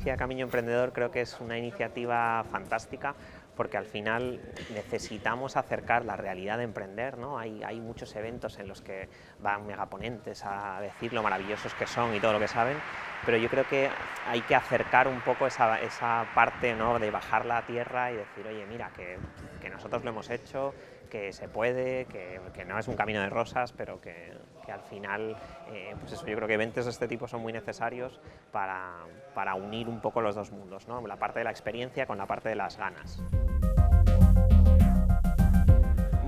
experiencia Camino Emprendedor creo que es una iniciativa fantástica porque al final necesitamos acercar la realidad de emprender, ¿no? Hay muchos eventos en los que van megaponentes a decir lo maravillosos que son y todo lo que saben, pero yo creo que hay que acercar un poco esa parte, ¿no? De bajar la tierra y decir, oye, mira, que nosotros lo hemos hecho, que se puede, que no es un camino de rosas, pero que al final, pues eso, yo creo que eventos de este tipo son muy necesarios para unir un poco los dos mundos, ¿no? La parte de la experiencia con la parte de las ganas.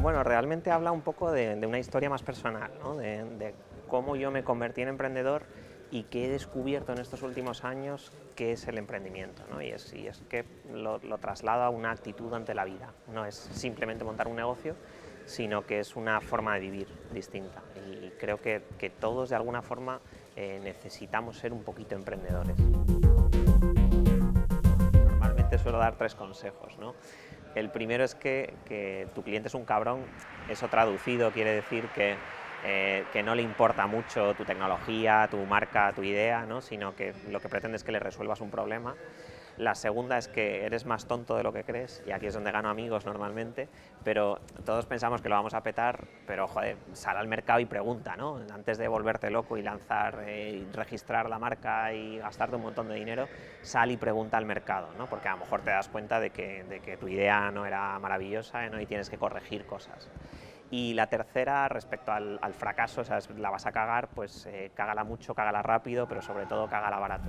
Bueno, realmente habla un poco de una historia más personal, ¿no? De cómo yo me convertí en emprendedor y qué he descubierto en estos últimos años qué es el emprendimiento, ¿no? Y es que lo traslado a una actitud ante la vida. No es simplemente montar un negocio, sino que es una forma de vivir distinta. Y creo que todos de alguna forma necesitamos ser un poquito emprendedores. Normalmente suelo dar 3 consejos, ¿no? El primero es que tu cliente es un cabrón. Eso traducido quiere decir que no le importa mucho tu tecnología, tu marca, tu idea, ¿no? Sino que lo que pretende es que le resuelvas un problema. La segunda es que eres más tonto de lo que crees, y aquí es donde gano amigos normalmente, pero todos pensamos que lo vamos a petar, pero joder, sal al mercado y pregunta, ¿no? Antes de volverte loco y lanzar, registrar la marca y gastarte un montón de dinero, sal y pregunta al mercado, ¿no? Porque a lo mejor te das cuenta de que tu idea no era maravillosa, ¿no? Y tienes que corregir cosas. Y la tercera, respecto al fracaso, o sea, la vas a cagar, pues cágala mucho, cágala rápido, pero sobre todo cágala barato.